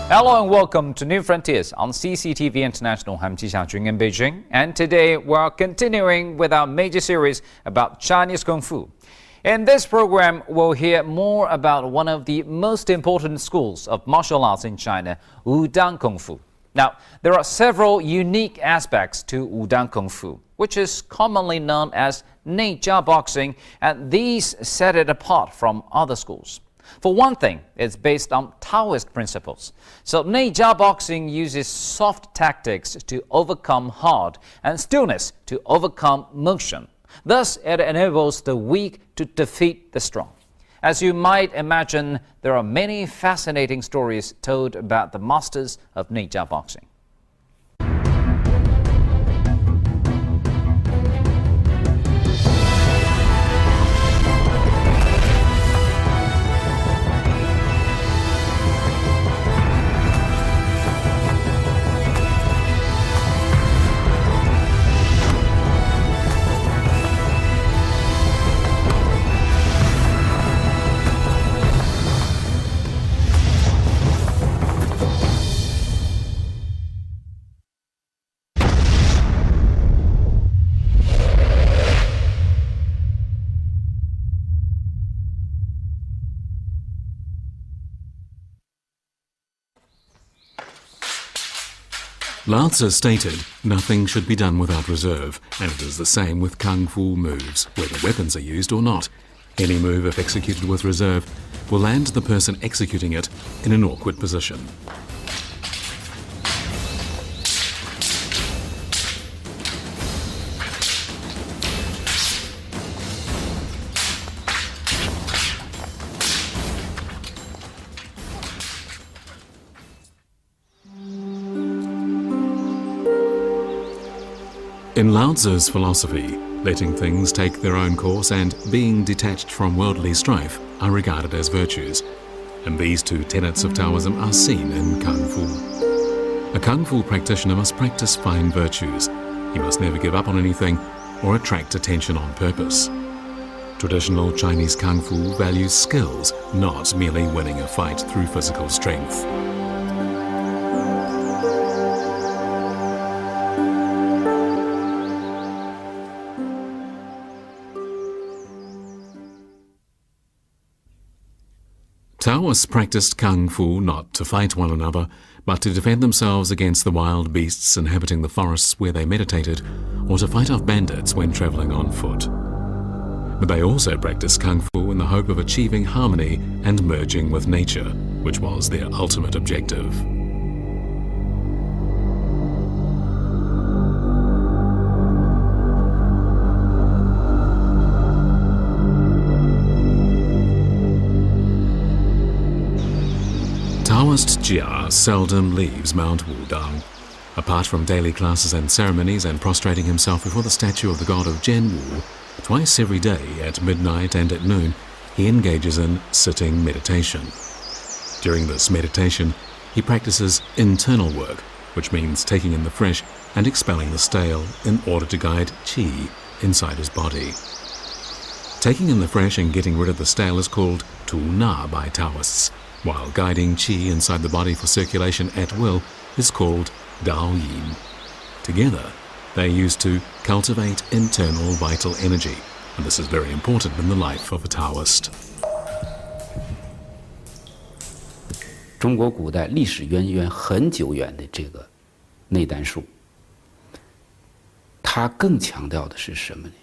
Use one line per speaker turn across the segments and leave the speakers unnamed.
Hello and welcome to New Frontiers on CCTV International. I'm Ji Xiaojun in Beijing, and today we're continuing with our major series about Chinese Kung Fu. In this program, we'll hear more about one of the most important schools of martial arts in China, Wudang Kungfu. Now, there are several unique aspects to Wudang Kungfu, which is commonly known as Neijia boxing, and these set it apart from other schools. For one thing, it's based on Taoist principles. So Neijia boxing uses soft tactics to overcome hard and stillness to overcome motion. Thus, it enables the weak to defeat the strong. As you might imagine, there are many fascinating stories told about the masters of Neijia boxing.
Lao Tzu stated, nothing should be done without reserve, and it is the same with Kung Fu moves, whether weapons are used or not. Any move, if executed with reserve, will land the person executing it in an awkward position. In Lao Tzu's philosophy, letting things take their own course and being detached from worldly strife are regarded as virtues, and these two tenets of Taoism are seen in Kung Fu. A Kung Fu practitioner must practice fine virtues. He must never give up on anything or attract attention on purpose. Traditional Chinese Kung Fu values skills, not merely winning a fight through physical strength. Taoists practiced Kung Fu not to fight one another, but to defend themselves against the wild beasts inhabiting the forests where they meditated, or to fight off bandits when travelling on foot. But they also practiced Kung Fu in the hope of achieving harmony and merging with nature, which was their ultimate objective. Taoist Jia seldom leaves Mount Wudang. Apart from daily classes and ceremonies and prostrating himself before the statue of the god of Zhenwu, twice every day at midnight and at noon, he engages in sitting meditation. During this meditation, he practices internal work, which means taking in the fresh and expelling the stale in order to guide qi inside his body. Taking in the fresh and getting rid of the stale is called tu na by Taoists, while guiding qi inside the body for circulation at will is called Dao Yin. Together, they are used to cultivate internal vital energy, and this is very important in the life of a Taoist.
中国古代历史渊源很久远的这个内丹术，它更强调的是什么呢？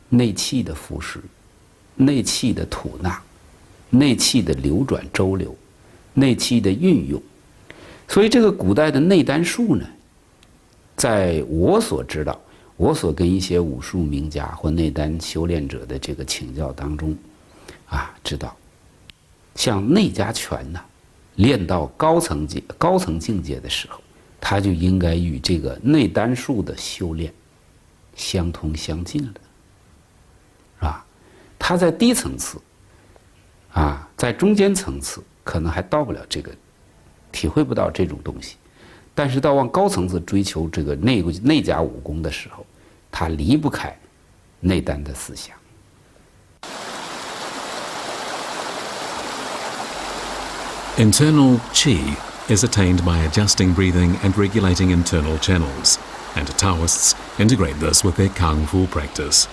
内气的腐蚀，内气的吐纳。内气的流转周流，内气的运用，所以这个古代的内丹术呢，在我所知道，我所跟一些武术名家或内丹修炼者的这个请教当中，知道，像内家拳呢，练到高层境界的时候，它就应该与这个内丹术的修炼相通相近了，是吧？它在低层次。在中间层次可能还到不了这个，体会不到这种东西，但是到往高层次追求这个内家武功的时候，它离不开内丹的思想。
Internal qi is attained by adjusting breathing and regulating internal channels, and Taoists integrate this with their Kung Fu practice.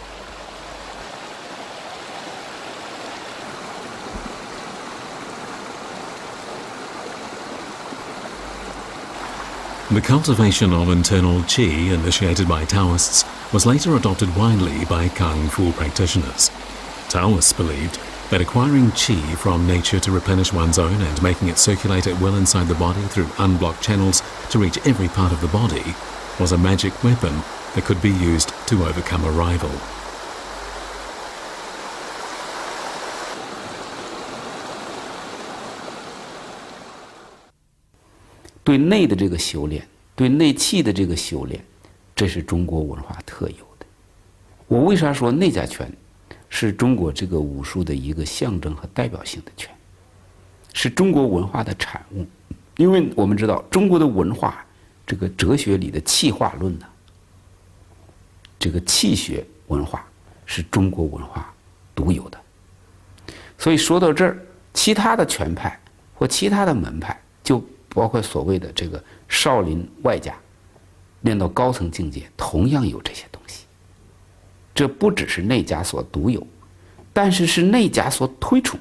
The cultivation of internal qi initiated by Taoists was later adopted widely by Kung Fu practitioners. Taoists believed that acquiring qi from nature to replenish one's own and making it circulate at will inside the body through unblocked channels to reach every part of the body was a magic weapon that could be used to overcome a rival.
对内的这个修炼，对内气的这个修炼，这是中国文化特有的。我为啥说内家拳是中国这个武术的一个象征和代表性的拳，是中国文化的产物？因为我们知道中国的文化，这个哲学里的气化论呢，这个气学文化是中国文化独有的。所以说到这儿，其他的拳派或其他的门派，就包括所谓的这个少林外家，练到高层境界，同样有这些东西。这不只是内家所独有，但是是内家所推崇。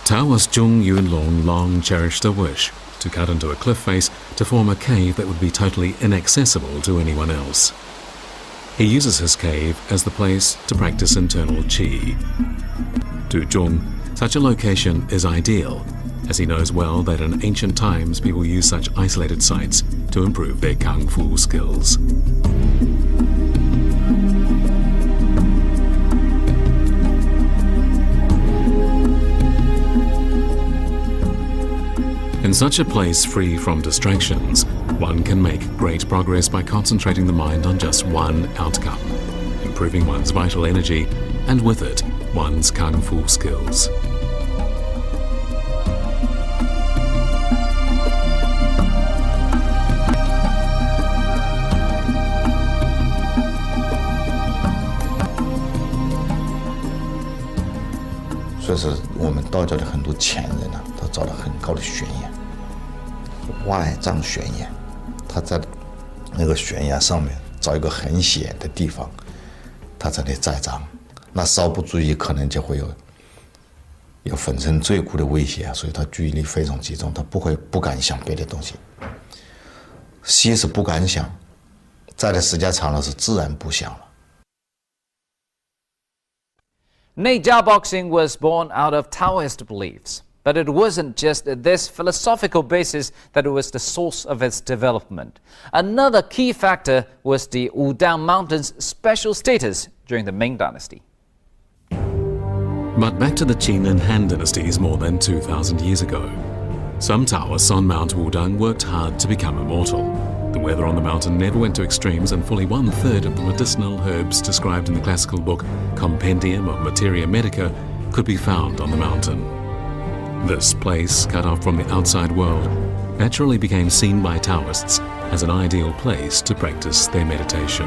Taoist Zhong Yunlong long cherished a wish to cut into a cliff face to form a cave that would be totally inaccessible to anyone else. He uses his cave as the place to practice internal qi. To Zhong, such a location is ideal, as he knows well that in ancient times people used such isolated sites to improve their kung fu skills. In such a place free from distractions, one can make great progress by concentrating the mind on just one outcome, improving one's vital energy, and with it, one's kung fu skills.
So 是我们道教的很多前人呢，他造了很高的悬崖，万丈悬崖，他在那个悬崖上面找一个很险的地方，他在那栽赃，那稍不注意可能就会有粉身碎骨的威胁，所以他注意力非常集中，他不敢想别的东西。西是不敢想，在的时间长了是自然不想了。
Neijia boxing was born out of Taoist beliefs, but it wasn't just this philosophical basis that was the source of its development. Another key factor was the Wudang Mountain's special status during the Ming Dynasty.
But back to the Qin and Han dynasties more than 2,000 years ago. Some Taoists on Mount Wudang worked hard to become immortal. The weather on the mountain never went to extremes, and fully 1/3 of the medicinal herbs described in the classical book Compendium of Materia Medica could be found on the mountain. This place, cut off from the outside world, naturally became seen by Taoists as an ideal place to practice their meditation.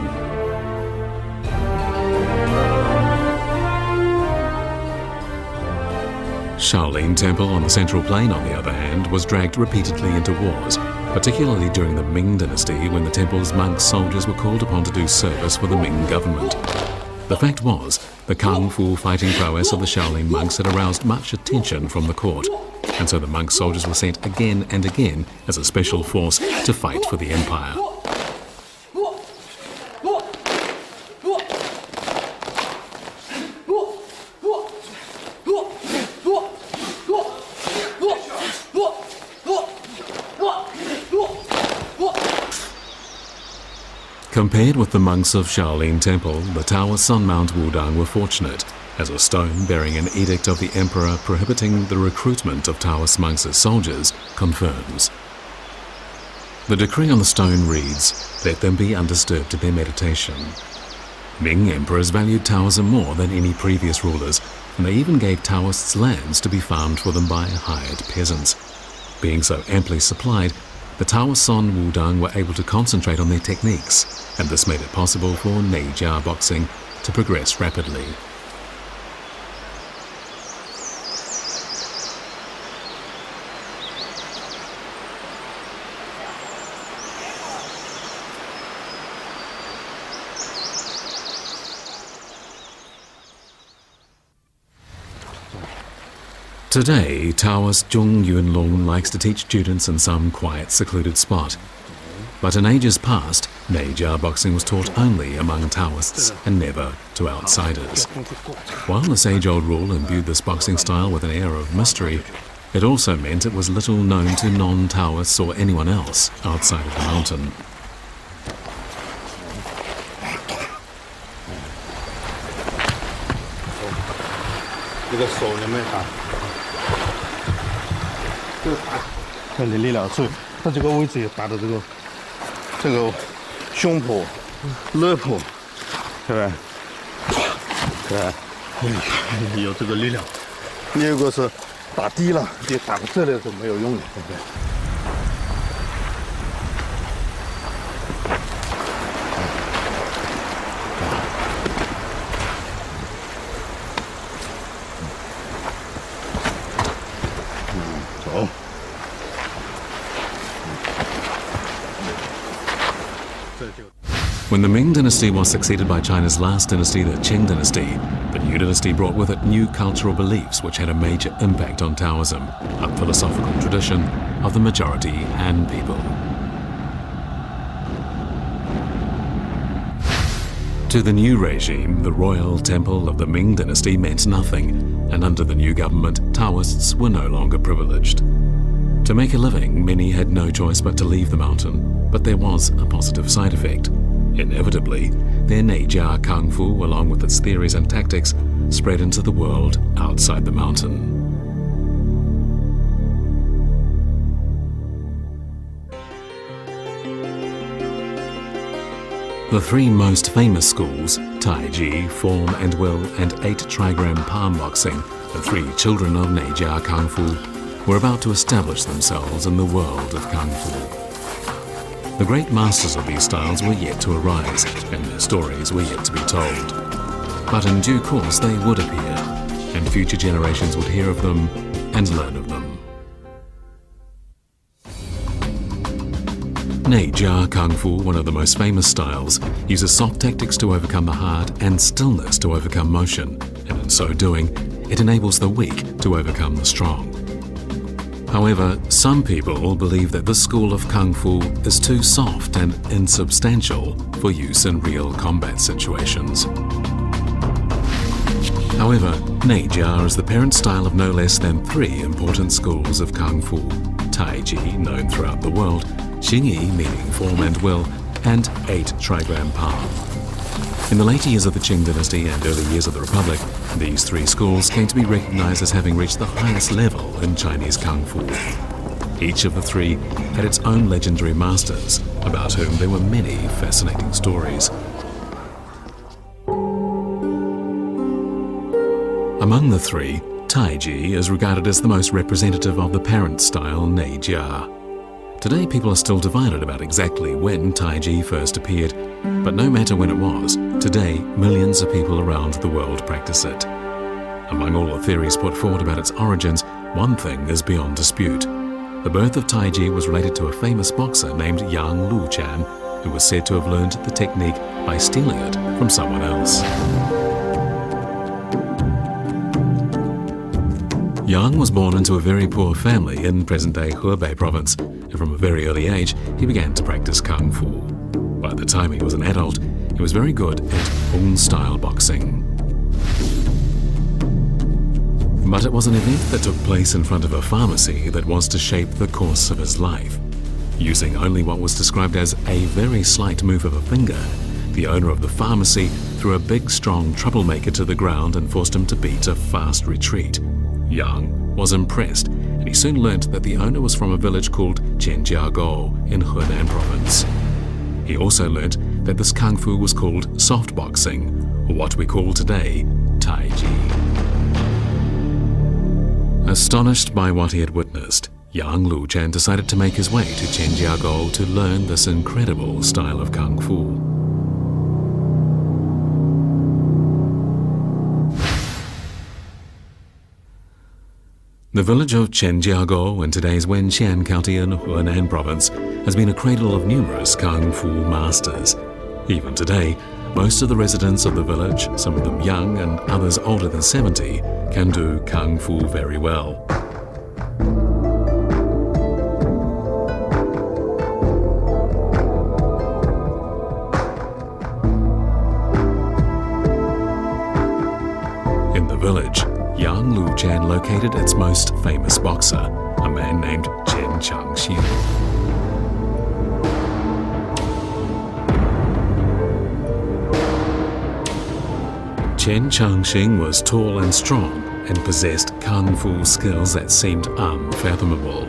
Shaolin Temple on the Central Plain, on the other hand, was dragged repeatedly into wars, particularly during the Ming Dynasty when the temple's monk soldiers were called upon to do service for the Ming government. The fact was, the kung fu fighting prowess of the Shaolin monks had aroused much attention from the court, and so the monk soldiers were sent again and again as a special force to fight for the empire. Compared with the monks of Shaolin Temple, the Taoists on Mount Wudang were fortunate, as a stone bearing an edict of the emperor prohibiting the recruitment of Taoist monks as soldiers confirms. The decree on the stone reads, "Let them be undisturbed in their meditation." Ming emperors valued Taoism more than any previous rulers, and they even gave Taoists lands to be farmed for them by hired peasants. Being so amply supplied, the Taoists on Wudang were able to concentrate on their techniques, and this made it possible for Neijia boxing to progress rapidly. Today, Taoist Zhong Yunlong likes to teach students in some quiet, secluded spot. But in ages past, Neijia boxing was taught only among Taoists and never to outsiders. While this age-old rule imbued this boxing style with an air of mystery, it also meant it was little known to non-Taoists or anyone else outside of the mountain. When the Ming dynasty was succeeded by China's last dynasty, the Qing dynasty, the new dynasty brought with it new cultural beliefs which had a major impact on Taoism, a philosophical tradition of the majority Han people. To the new regime, the royal temple of the Ming dynasty meant nothing, and under the new government, Taoists were no longer privileged. To make a living, many had no choice but to leave the mountain, but there was a positive side effect. Inevitably, their Neijia Kungfu, along with its theories and tactics, spread into the world outside the mountain. The three most famous schools, Taiji, Form and Will, and 8 trigram palm boxing, the three children of Neijia Kungfu, were about to establish themselves in the world of Kung Fu. The great masters of these styles were yet to arise, and their stories were yet to be told. But in due course they would appear, and future generations would hear of them and learn of them. Neijia Kung Fu, one of the most famous styles, uses soft tactics to overcome the hard and stillness to overcome motion, and in so doing, it enables the weak to overcome the strong. However, some people believe that this school of Kung Fu is too soft and insubstantial for use in real combat situations. However, Neijia is the parent style of no less than 3 important schools of Kung Fu: Taiji, known throughout the world, Xingyi, meaning form and will, and 8 trigram palm. In the later years of the Qing dynasty and early years of the Republic, these 3 schools came to be recognized as having reached the highest level in Chinese Kung Fu. Each of the 3 had its own legendary masters, about whom there were many fascinating stories. Among the 3, Taiji is regarded as the most representative of the parent style Neijia. Today people are still divided about exactly when Taiji first appeared, but no matter when it was, today millions of people around the world practice it. Among all the theories put forward about its origins, one thing is beyond dispute. The birth of Taiji was related to a famous boxer named Yang Luchan, who was said to have learned the technique by stealing it from someone else. Yang was born into a very poor family in present-day Hebei province, and from a very early age he began to practice Kung Fu. By the time he was an adult, he was very good at Hung-style boxing. But it was an event that took place in front of a pharmacy that was to shape the course of his life. Using only what was described as a very slight move of a finger, the owner of the pharmacy threw a big, strong troublemaker to the ground and forced him to beat a fast retreat. Yang was impressed, and he soon learnt that the owner was from a village called Zhenjiagou in Henan province. He also learnt that this Kung Fu was called soft boxing, or what we call today Taiji. Astonished by what he had witnessed, Yang Luchan decided to make his way to Zhenjiagou to learn this incredible style of Kung Fu. The village of Zhenjiagou in today's Wenxian County in Henan province has been a cradle of numerous Kung Fu masters. Even today, most of the residents of the village, some of them young and others older than 70, can do Kung Fu very well. In the village, Yang Luchan located its most famous boxer, a man named Chen Changxing. Chen Changxing was tall and strong and possessed Kung Fu skills that seemed unfathomable.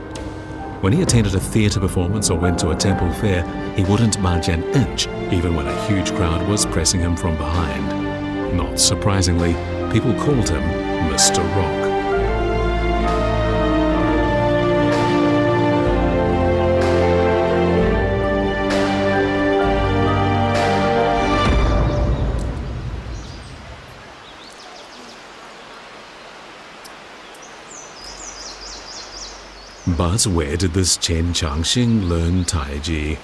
When he attended a theatre performance or went to a temple fair, he wouldn't budge an inch, even when a huge crowd was pressing him from behind. Not surprisingly, people called him Mr. Rock. But where did this Chen Changxing learn Taiji?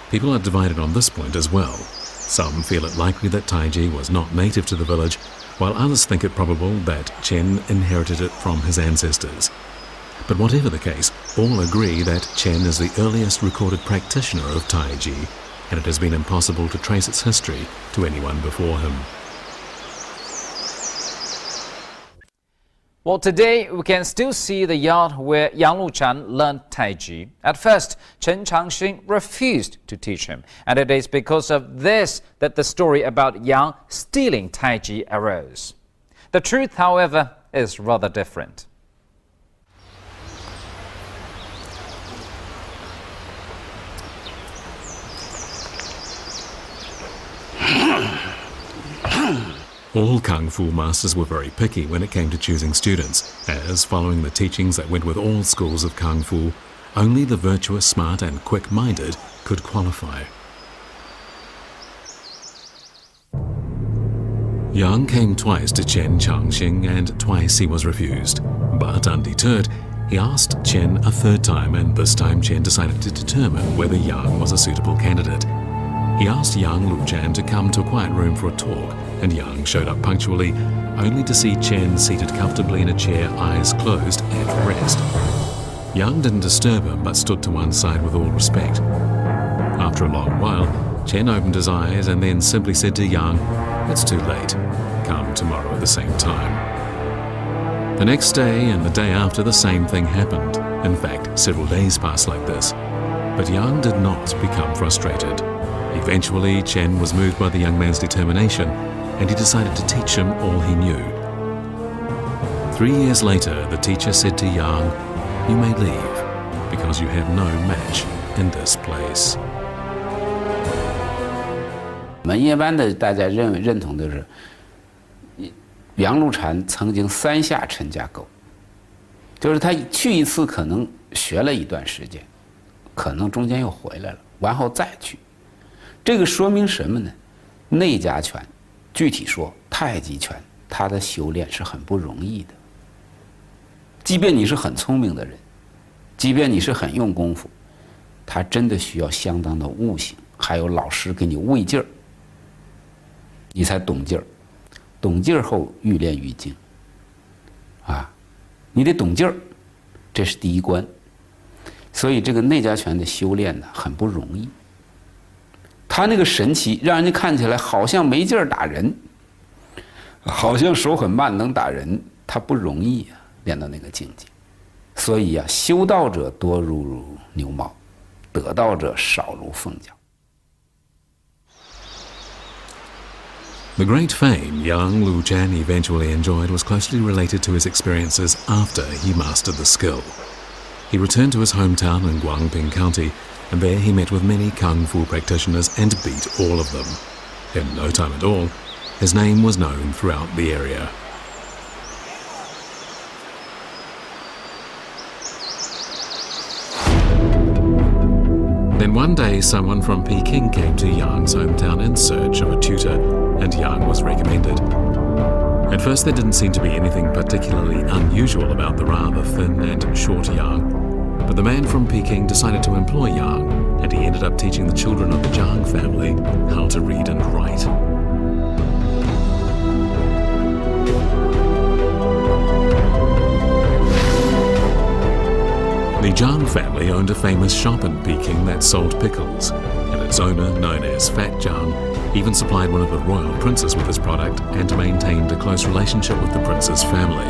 People are divided on this point as well. Some feel it likely that Taiji was not native to the village, while others think it probable that Chen inherited it from his ancestors. But whatever the case, all agree that Chen is the earliest recorded practitioner of Taiji, and it has been impossible to trace its history to anyone before him.
Well, today we can still see the yard where Yang Luchan learned Taiji. At first, Chen Changxing refused to teach him, and it is because of this that the story about Yang stealing Taiji arose. The truth, however, is rather different.
All Kung Fu masters were very picky when it came to choosing students, as following the teachings that went with all schools of Kung Fu, only the virtuous, smart and quick-minded could qualify. Yang came twice to Chen Changxing and twice he was refused. But undeterred, he asked Chen a third time, and this time Chen decided to determine whether Yang was a suitable candidate. He asked Yang Luchan to come to a quiet room for a talk, and Yang showed up punctually, only to see Chen seated comfortably in a chair, eyes closed, at rest. Yang didn't disturb him, but stood to one side with all respect. After a long while, Chen opened his eyes and then simply said to Yang, "It's too late. Come tomorrow at the same time." The next day and the day after, the same thing happened. In fact, several days passed like this. But Yang did not become frustrated. Eventually, Chen was moved by the young man's determination, and he decided to teach him all he knew. 3 years later, the teacher said to Yang, "You may leave, because you have no match in this place."
我们一般的大家认同的是，杨露禅曾经3下陈家沟，就是他去一次可能学了一段时间，可能中间又回来了，完后再去。这个说明什么呢？内家拳，具体说太极拳，它的修炼是很不容易的。即便你是很聪明的人，即便你是很用功夫，它真的需要相当的悟性，还有老师给你喂劲儿，你才懂劲儿。懂劲儿后愈练愈精。啊，你得懂劲儿，这是第一关。所以这个内家拳的修炼呢，很不容易。他那个神奇，让人家看起来好像没劲儿打人，好像手很慢能打人，他不容易啊，练到那个境界。所以啊，修道者多如牛毛，得道者少如凤角。
The great fame young Lu Jian eventually enjoyed was closely related to his experiences after he mastered the skill. He returned to his hometown in Guangping County, and there he met with many Kung Fu practitioners and beat all of them. In no time at all, his name was known throughout the area. Then one day, someone from Peking came to Yang's hometown in search of a tutor, and Yang was recommended. At first, there didn't seem to be anything particularly unusual about the rather thin and short Yang, but the man from Peking decided to employ Yang, and he ended up teaching the children of the Zhang family how to read and write. Zhang family owned a famous shop in Peking that sold pickles, and its owner, known as Fat Zhang, even supplied one of the royal princes with his product and maintained a close relationship with the prince's family.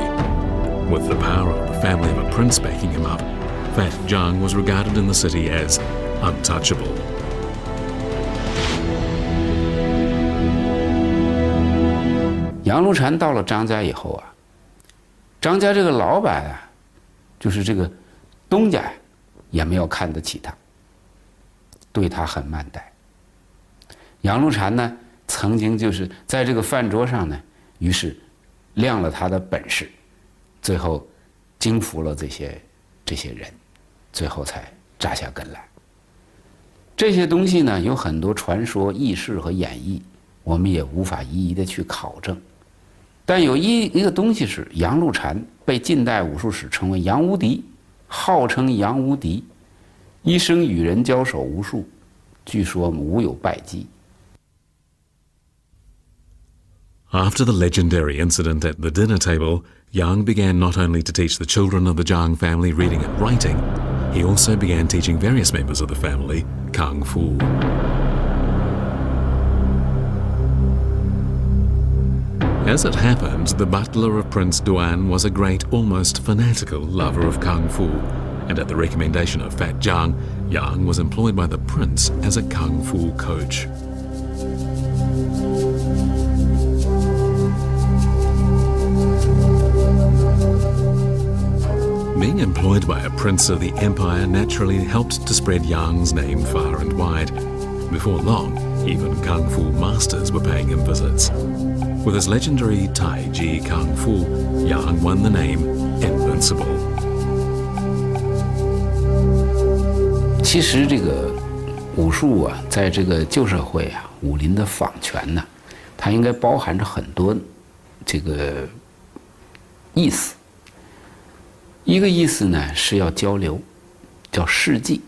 With the power of the family of a prince backing him up, Fat Zhang was regarded in the city as untouchable.
杨露禅到了张家以后啊，张家这个老板啊，就是这个东家呀，也没有看得起他，对他很慢待。杨露禅呢，曾经就是在这个饭桌上呢，于是亮了他的本事，最后征服了这些人，最后才扎下根来。这些东西呢，有很多传说、轶事和演绎，我们也无法一一的去考证。但有一个东西是，杨露禅被近代武术史称为杨无敌，号称杨无敌，一生与人交手无数，据说无有败绩。
After the legendary incident at the dinner table, Yang began not only to teach the children of the Zhang family reading and writing, he also began teaching various members of the family Kung Fu. As it happened, the butler of Prince Duan was a great, almost fanatical lover of Kung Fu, and at the recommendation of Fat Zhang, Yang was employed by the prince as a Kung Fu coach. Being employed by a prince of the empire naturally helped to spread Yang's name far and wide. Before long, even Kung Fu masters were paying him visits. With his legendary Tai Chi Kung Fu, Yang won the name Invincible.
其实这个武术啊，在这个旧社会啊，武林的仿拳呢，它应该包含着很多这个意思。一个意思呢是要交流，叫事迹，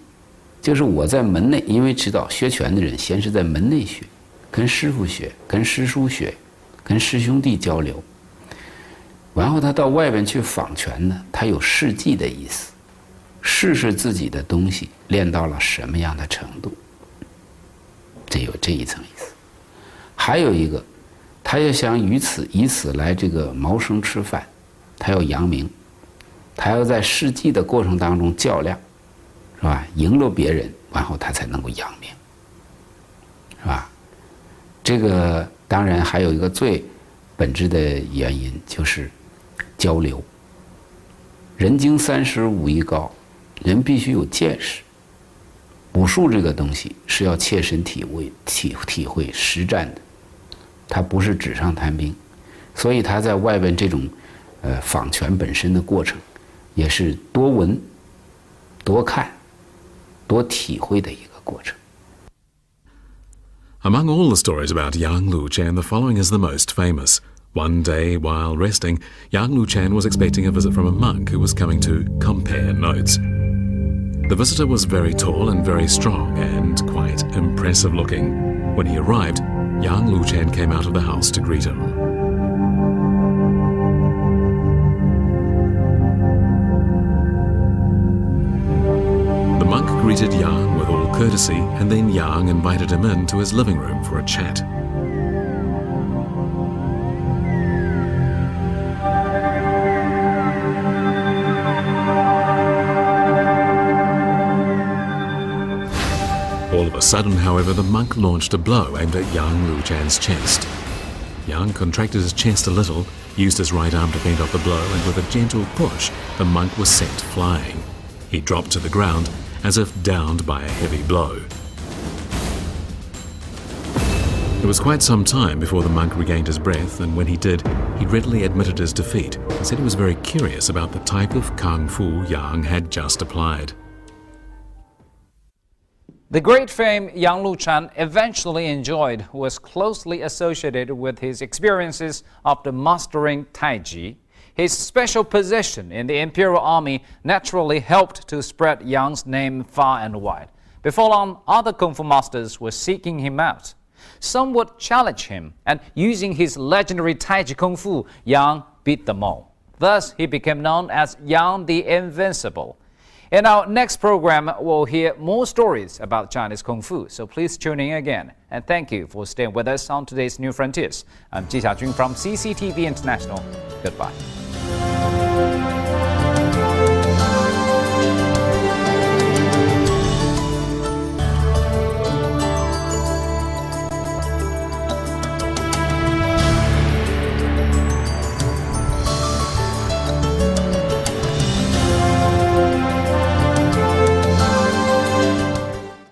就是我在门内，因为知道学拳的人先是在门内学，跟师傅学，跟师叔学。 跟师兄弟交流，然后他到外边去仿拳呢，他有事迹的意思，试试自己的东西练到了什么样的程度，这有这一层意思。还有一个，他要想以此来这个谋生吃饭，他要扬名，他要在事迹的过程当中较量，是吧？赢了别人，然后他才能够扬名，是吧？这个。 当然，还有一个最本质的原因就是交流。人经30，武艺高，人必须有见识。武术这个东西是要切身体会实战的，它不是纸上谈兵，所以他在外边这种仿拳本身的过程，也是多闻、多看、多体会的一个过程。
Among all the stories about Yang Luchan, the following is the most famous. One day, while resting, Yang Luchan was expecting a visit from a monk who was coming to compare notes. The visitor was very tall and very strong and quite impressive looking. When he arrived, Yang Luchan came out of the house to greet him. The monk greeted Yang with all courtesy, and then Yang invited him into his living room for a chat. All of a sudden, however, the monk launched a blow aimed at Yang Luchan's chest. Yang contracted his chest a little, used his right arm to fend off the blow, and with a gentle push, the monk was sent flying. He dropped to the ground, as if downed by a heavy blow. It was quite some time before the monk regained his breath, and when he did, he readily admitted his defeat and said he was very curious about the type of Kung Fu Yang had just applied.
The great fame Yang Luchan eventually enjoyed was closely associated with his experiences after mastering Tai Chi. His special position in the imperial army naturally helped to spread Yang's name far and wide. Before long, other Kung Fu masters were seeking him out. Some would challenge him, and using his legendary Tai Chi Kung Fu, Yang beat them all. Thus, he became known as Yang the Invincible. In our next program, we'll hear more stories about Chinese Kung Fu, so please tune in again. And thank you for staying with us on today's New Frontiers. I'm Ji Xiaojun from CCTV International. Goodbye.